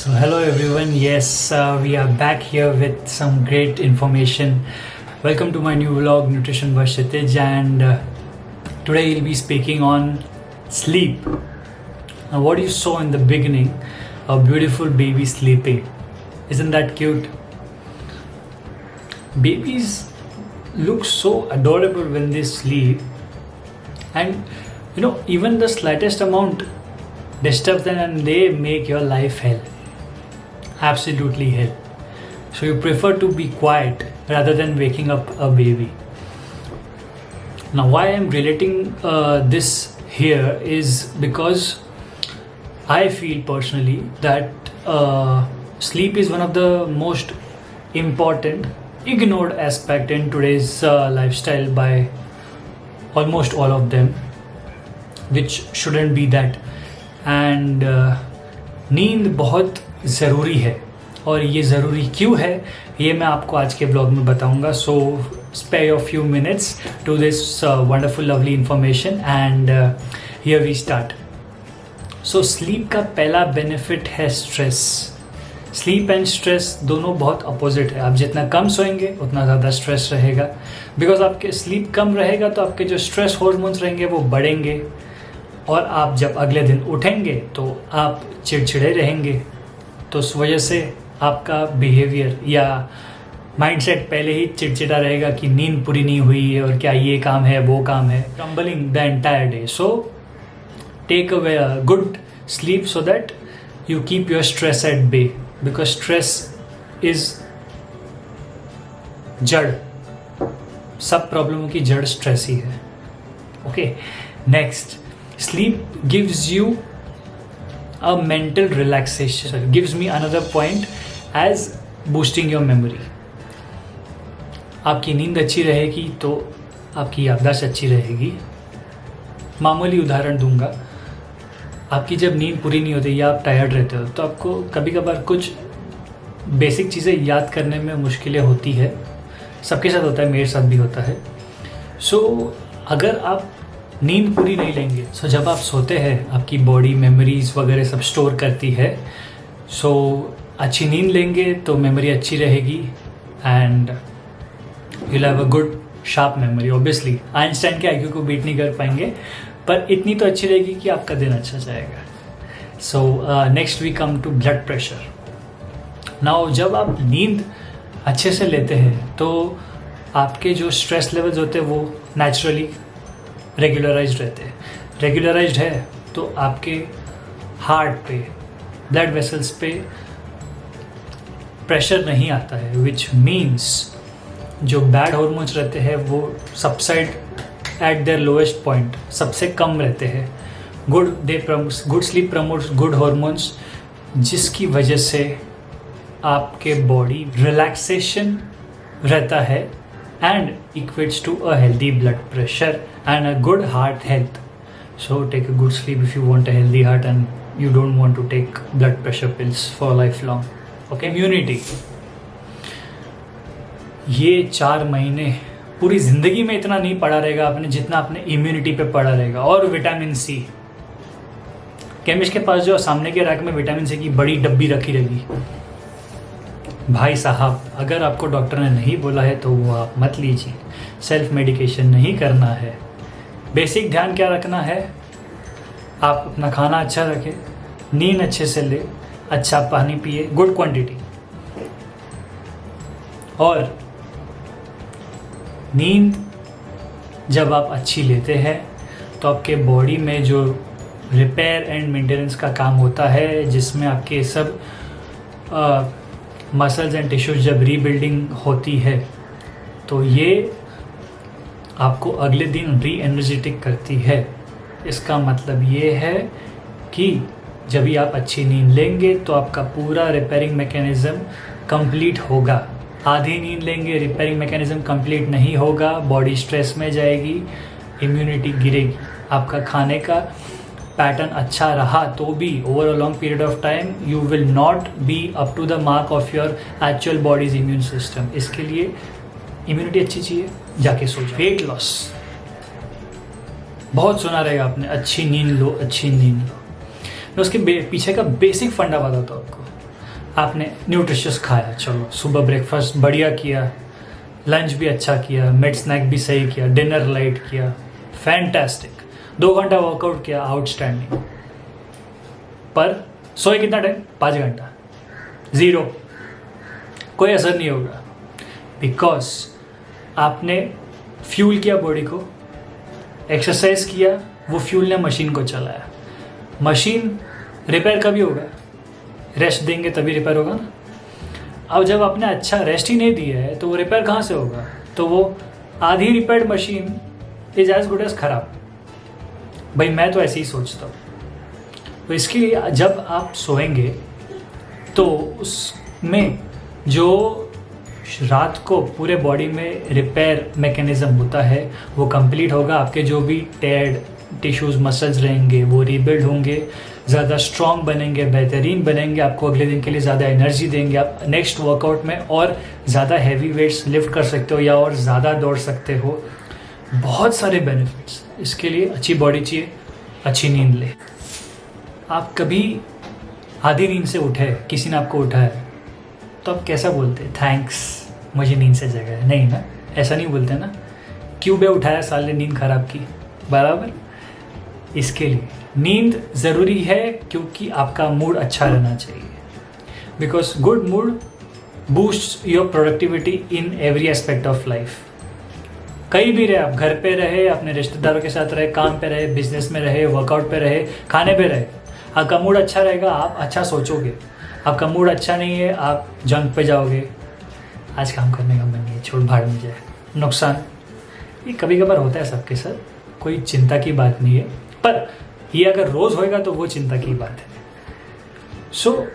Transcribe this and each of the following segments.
So hello everyone, yes, we are back here with some great information. Welcome to my new vlog, Nutrition by Kshitij, and today we'll be speaking on sleep. Now what you saw in the beginning, a beautiful baby sleeping. Isn't that cute? Babies look so adorable when they sleep, and even the slightest amount disturbs them and they make your life hell. Absolutely hell. So you prefer to be quiet rather than waking up a baby. Now why I'm relating this here is because I feel personally that sleep is one of the most important ignored aspect in today's lifestyle by almost all of them, which shouldn't be that. And नींद बहुत ज़रूरी है, और ये ज़रूरी क्यों है ये मैं आपको आज के ब्लॉग में बताऊंगा. So spare your few minutes to this wonderful lovely information and here we start. So sleep का पहला बेनिफिट है स्ट्रेस. स्लीप एंड स्ट्रेस दोनों बहुत अपोजिट है. आप जितना कम सोएंगे उतना ज़्यादा स्ट्रेस रहेगा, बिकॉज आपके स्लीप कम रहेगा तो आपके जो स्ट्रेस हार्मोन्स रहेंगे वो बढ़ेंगे, और आप जब अगले दिन उठेंगे तो आप चिड़चिड़े रहेंगे. तो उस वजह से आपका बिहेवियर या माइंडसेट पहले ही चिड़चिड़ा रहेगा कि नींद पूरी नहीं हुई है और क्या ये काम है वो काम है, trembling the entire day. So take a good sleep so that you keep your stress at bay, because stress is जड़. सब प्रॉब्लमों की जड़ स्ट्रेस ही है. Okay, next, sleep gives you a mental relaxation. So it gives me another point as boosting your memory. आपकी नींद अच्छी रहेगी तो आपकी याददाश्त अच्छी रहेगी. मामूली उदाहरण दूंगा. आपकी जब नींद पूरी नहीं होती या आप टायर्ड रहते हो तो आपको कभी कभार कुछ बेसिक चीज़ें याद करने में मुश्किलें होती है. सबके साथ होता है, मेरे साथ भी होता है. सो अगर आप नींद पूरी नहीं लेंगे, सो जब आप सोते हैं आपकी बॉडी मेमोरीज वगैरह सब स्टोर करती है. सो अच्छी नींद लेंगे तो मेमोरी अच्छी रहेगी and you'll have a good sharp memory. Obviously Einstein के IQ को बीट नहीं कर पाएंगे, पर इतनी तो अच्छी रहेगी कि आपका दिन अच्छा जाएगा. So next we come to blood pressure. Now जब आप नींद अच्छे से लेते हैं तो आपके जो स्ट्रेस लेवल्स होते हैं वो नेचुरली रेगुलराइज्ड रहते हैं. रेगुलराइज्ड है तो आपके हार्ट पे, ब्लड वेसल्स पे प्रेशर नहीं आता है, विच मीन्स जो बैड हार्मोन्स रहते हैं वो subside eight there lowest point, सबसे कम रहते हैं. Good sleep promotes good hormones, जिसकी वजह से आपके बॉडी रिलैक्सेशन रहता है and equates to a healthy blood pressure and a good heart health. So take a good sleep if you want a healthy heart and you don't want to take blood pressure pills for lifelong. Okay, immunity. ये 4 महीने पूरी जिंदगी में इतना नहीं पढ़ा रहेगा आपने जितना आपने इम्यूनिटी पे पढ़ा रहेगा. और विटामिन सी, केमिस्ट के पास जो सामने के रैक में विटामिन सी की बड़ी डब्बी रखी रहेगी. भाई साहब, अगर आपको डॉक्टर ने नहीं बोला है तो वो आप मत लीजिए. सेल्फ मेडिकेशन नहीं करना है. बेसिक ध्यान क्या रखना है, आप अपना खाना अच्छा रखें, नींद अच्छे से ले, अच्छा पानी पिए, गुड क्वांटिटी. और नींद जब आप अच्छी लेते हैं तो आपके बॉडी में जो रिपेयर एंड मेंटेनेंस का काम होता है, जिसमें आपके सब मसल्स एंड टिश्यूज जब रीबिल्डिंग होती है तो ये आपको अगले दिन री एनर्जेटिक करती है. इसका मतलब ये है कि जब भी आप अच्छी नींद लेंगे तो आपका पूरा रिपेयरिंग मैकेनिज़्म कंप्लीट होगा. आधी नींद लेंगे, रिपेयरिंग मैकेनिज़्म कंप्लीट नहीं होगा, बॉडी स्ट्रेस में जाएगी, इम्यूनिटी गिरेगी. आपका खाने का पैटर्न अच्छा रहा तो भी over a long period of time you will not be up to the mark of your actual body's immune system. इसके लिए इम्यूनिटी अच्छी चाहिए, जाके सोचो. वेट लॉस बहुत सुना रहेगा आपने, अच्छी नींद लो, अच्छी नींद लो. मैं उसके पीछे का बेसिक फंडा बताता हूँ आपको. आपने न्यूट्रिशियस खाया, चलो सुबह ब्रेकफास्ट बढ़िया किया, लंच भी अच्छा किया, मिड स्नैक भी सही किया, डिनर लाइट किया, फैंटास्टिक, 2 घंटा वर्कआउट किया, आउटस्टैंडिंग। पर सोए कितना टाइम? 5 घंटा, 0, कोई असर नहीं होगा। बिकॉज आपने फ्यूल किया बॉडी को, एक्सरसाइज किया, वो फ्यूल ने मशीन को चलाया। मशीन रिपेयर कभी होगा? रेस्ट देंगे तभी रिपेयर होगा ना। अब जब आपने अच्छा रेस्ट ही नहीं दिया है तो वो रिपेयर कहाँ से होगा? तो वो आधी repaired machine is as good as खराब। भाई मैं तो ऐसे ही सोचता हूँ। तो इसके लिए जब आप सोएंगे तो उसमें जो रात को पूरे बॉडी में रिपेयर मैकेनिज्म होता है वो कंप्लीट होगा। आपके जो भी टेड टिश्यूज़ मसल्स रहेंगे वो रीबिल्ड होंगे, ज़्यादा स्ट्रॉन्ग बनेंगे, बेहतरीन बनेंगे, आपको अगले दिन के लिए ज़्यादा एनर्जी देंगे। आप नेक्स्ट वर्कआउट में और ज़्यादा हैवी वेट्स लिफ्ट कर सकते हो या और ज़्यादा दौड़ सकते हो। बहुत सारे बेनिफिट्स। इसके लिए अच्छी बॉडी चाहिए, अच्छी नींद ले। आप कभी आधी नींद से उठे, किसी ने आपको उठाया तो आप कैसा बोलते? थैंक्स, मुझे नींद से जगाया। नहीं ना, ऐसा नहीं बोलते ना, क्यों बे उठाया साल ने, नींद खराब की, बराबर। इसके लिए नींद ज़रूरी है क्योंकि आपका मूड अच्छा रहना चाहिए। Because good mood boost your productivity in every aspect of life. कहीं भी रहे आप, घर पे रहे, अपने रिश्तेदारों के साथ रहे, काम पे रहे, बिजनेस में रहे, वर्कआउट पे रहे, खाने पे रहे, आपका मूड अच्छा रहेगा, आप अच्छा सोचोगे। आपका मूड अच्छा नहीं है, आप जंक पे जाओगे, आज काम करने का मन नहीं है, छोड़ भाड़ में जाए, नुकसान। ये कभी कभार होता है सबके साथ, कोई चिंता की बात नहीं है। पर ये अगर रोज़ होएगा तो वो चिंता की बात है। सो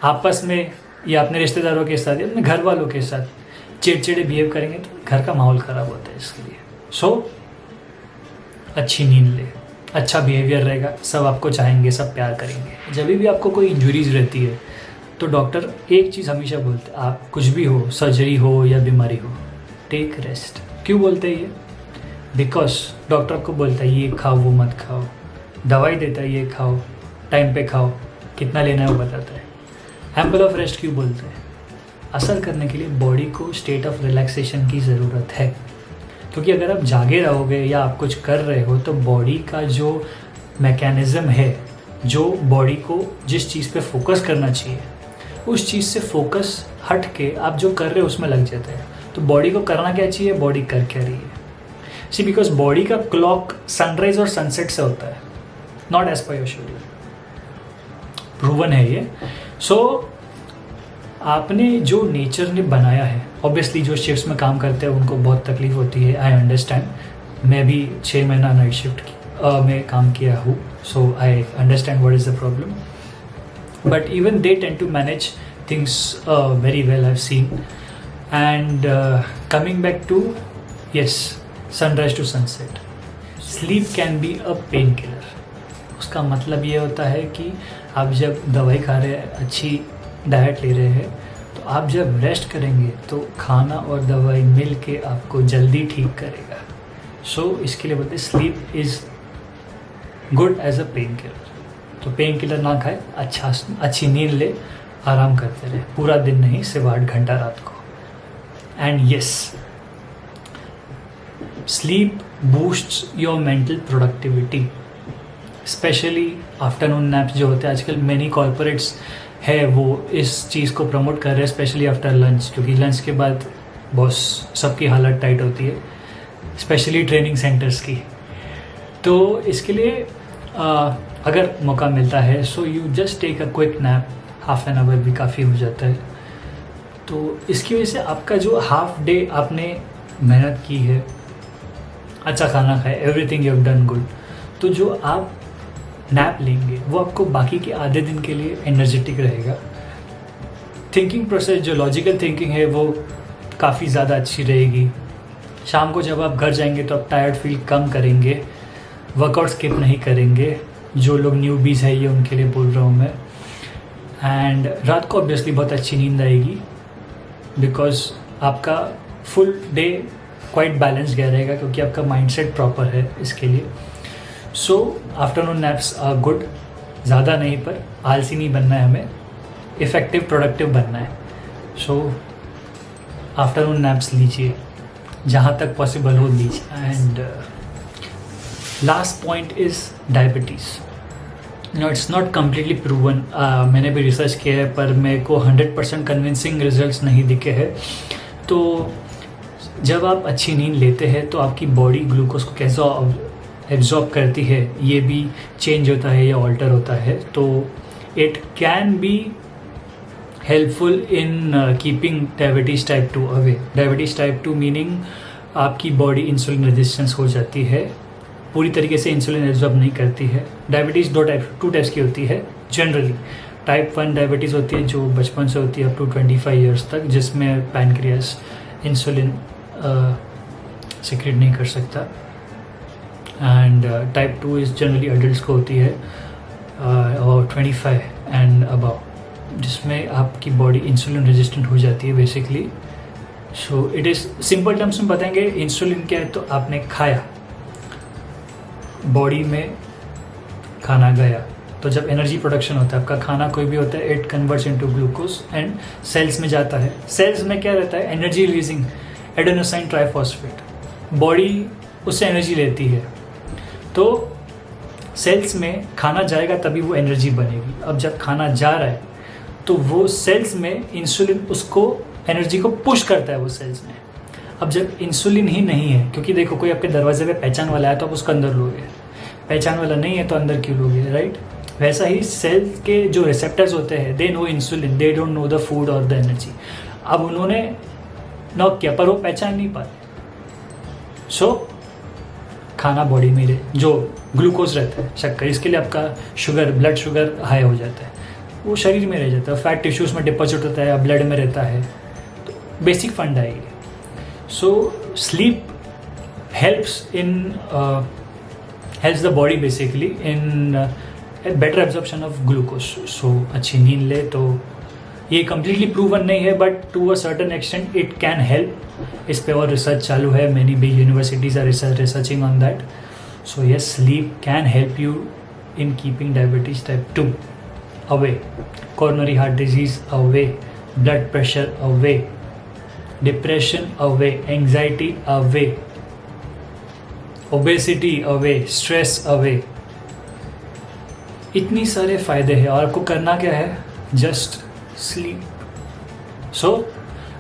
आपस में या अपने रिश्तेदारों के साथ या अपने घर वालों के साथ चिड़चिड़े बिहेव करेंगे तो घर का माहौल ख़राब होता है। इसके लिए अच्छी नींद ले, अच्छा बिहेवियर रहेगा, सब आपको चाहेंगे, सब प्यार करेंगे। जब भी आपको कोई इंजरीज रहती है तो डॉक्टर एक चीज़ हमेशा बोलते हैं, आप कुछ भी हो, सर्जरी हो या बीमारी हो, टेक रेस्ट। क्यों बोलते हैं ये? बिकॉज डॉक्टर को बोलता है ये खाओ वो मत खाओ, दवाई देता है ये खाओ, टाइम पे खाओ, कितना लेना है वो बताता है। एम्पल ऑफ रेस्ट क्यों बोलते हैं? असर करने के लिए बॉडी को स्टेट ऑफ रिलैक्सेशन की ज़रूरत है। क्योंकि अगर आप जागे रहोगे या आप कुछ कर रहे हो तो बॉडी का जो मैकेनिज़्म है, जो बॉडी को जिस चीज़ पे फोकस करना चाहिए उस चीज़ से फोकस हट के आप जो कर रहे हो उसमें लग जाता है। तो बॉडी को करना क्या चाहिए, बॉडी कर क्या रही है। सी बिकॉज बॉडी का क्लॉक सनराइज और सनसेट से होता है, not as per your schedule, proven है ये। सो आपने जो नेचर ने बनाया है, ऑब्वियसली जो शिफ्ट्स में काम करते हैं उनको बहुत तकलीफ होती है, आई अंडरस्टैंड। मैं भी 6 महीना नाइट शिफ्ट में काम किया हूँ, so I understand what is the problem. But even they tend to manage things very well, I have seen. And coming back to sunrise to sunset, sleep can be a painkiller. उसका मतलब ये होता है कि आप जब दवाई खा रहे हैं, अच्छी डाइट ले रहे हैं, तो आप जब रेस्ट करेंगे तो खाना और दवाई मिल के आपको जल्दी ठीक करेगा। सो इसके लिए बोलते हैं sleep is good as a painkiller. तो पेन किलर ना खाए, अच्छी नींद ले, आराम करते रहे, पूरा दिन नहीं, सिर्फ 8 घंटा रात को। And yes, sleep boosts your mental productivity, specially afternoon naps जो होते हैं। आजकल मैनी कॉर्पोरेट्स है वो इस चीज़ को प्रमोट कर रहे हैं, स्पेशली आफ्टर लंच, क्योंकि लंच के बाद बॉस सबकी हालत टाइट होती है, स्पेशली ट्रेनिंग सेंटर्स की। तो इसके लिए अगर मौका मिलता है so you just take a quick nap, half an hour भी काफ़ी हो जाता है। तो इसकी वजह से आपका जो हाफ डे आपने मेहनत की है, अच्छा खाना खाए, everything you have done good, तो जो आप नैप लेंगे वो आपको बाकी के आधे दिन के लिए एनर्जेटिक रहेगा। थिंकिंग प्रोसेस, जो लॉजिकल थिंकिंग है वो काफ़ी ज़्यादा अच्छी रहेगी। शाम को जब आप घर जाएंगे तो आप टायर्ड फील कम करेंगे, वर्कआउट स्किप नहीं करेंगे। जो लोग न्यूबीज़ है ये उनके लिए बोल रहा हूँ मैं। एंड रात को ऑब्वियसली बहुत अच्छी नींद आएगी बिकॉज आपका फुल डे क्वाइट बैलेंस गया रहेगा, क्योंकि आपका माइंडसेट प्रॉपर है इसके लिए। सो आफ्टरनून नैप्स आर गुड, ज़्यादा नहीं पर आलसी नहीं बनना है हमें, इफ़ेक्टिव प्रोडक्टिव बनना है। सो आफ्टरनून नैप्स लीजिए, जहाँ तक पॉसिबल हो लीजिए। And last point is diabetes. No, it's not completely proven, मैंने भी रिसर्च किया है पर मेरे को 100% कन्विंसिंग रिजल्ट्स नहीं दिखे हैं। तो जब आप अच्छी नींद लेते हैं तो आपकी बॉडी ग्लूकोज को कैसे एब्जॉर्ब करती है ये भी चेंज होता है या ऑल्टर होता है। तो it can be helpful in keeping diabetes type 2 away. Diabetes type 2 meaning आपकी बॉडी इंसुलिन रेजिस्टेंस हो जाती है, पूरी तरीके से इंसुलिन एब्जॉर्ब नहीं करती है। डायबिटीज़ टू टाइप्स की होती है जनरली। टाइप 1 डायबिटीज़ होती है जो बचपन से होती है अप टू 25 ईयर्स तक, जिसमें पैनक्रियास इंसुलिन सिक्रेट नहीं कर सकता। And type 2 is generally adult को होती है अबाउट 25 एंड अबाउ, जिसमें आपकी बॉडी इंसुलिन रेजिस्टेंट हो जाती है basically. So it is simple terms में बताएंगे इंसुलिन क्या है। तो आपने खाया, बॉडी में खाना गया, तो जब एनर्जी प्रोडक्शन होता है, आपका खाना कोई भी होता है, it converts into glucose and cells में जाता है। सेल्स में क्या रहता है, energy releasing adenosine triphosphate, body उससे एनर्जी लेती है। तो सेल्स में खाना जाएगा तभी वो एनर्जी बनेगी। अब जब खाना जा रहा है तो वो सेल्स में इंसुलिन उसको एनर्जी को पुश करता है वो सेल्स में। अब जब इंसुलिन ही नहीं है, क्योंकि देखो कोई आपके दरवाजे पे पहचान वाला है तो आप उसको अंदर लोगे, पहचान वाला नहीं है तो अंदर क्यों लोगे, राइट। वैसा ही सेल्स के जो रिसेप्टर्स होते हैं, they know insulin, they don't know the food और द एनर्जी। अब उन्होंने नॉक किया पर वो पहचान नहीं पाते। सो खाना बॉडी में जो ग्लूकोज रहता है, शक्कर, इसके लिए आपका शुगर, ब्लड शुगर हाई हो जाता है, वो शरीर में रह जाता है, फैट टिश्यूज़ में डिपॉजिट होता है, ब्लड में रहता है। तो बेसिक फंडा है ये। So sleep helps the body basically in a better absorption of glucose. So अच्छी नींद ले तो ये completely proven नहीं है, but to a certain extent it can help। इस पे और रिसर्च चालू है, many big universities are researching on that। So yes, sleep can help you in keeping diabetes type 2 away, coronary heart disease away, blood pressure away, depression away, anxiety away, obesity away, stress away. इतनी सारे फायदे हैं और आपको करना क्या है, just sleep. सो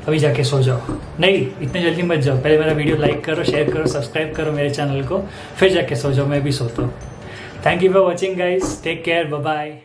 अभी जाके सो जाओ। नहीं, इतने जल्दी मत जाओ, पहले मेरा वीडियो लाइक करो, शेयर करो, सब्सक्राइब करो मेरे चैनल को, फिर जाके सो जाओ। मैं भी सोता हूँ। Thank you for watching guys, take care, bye bye.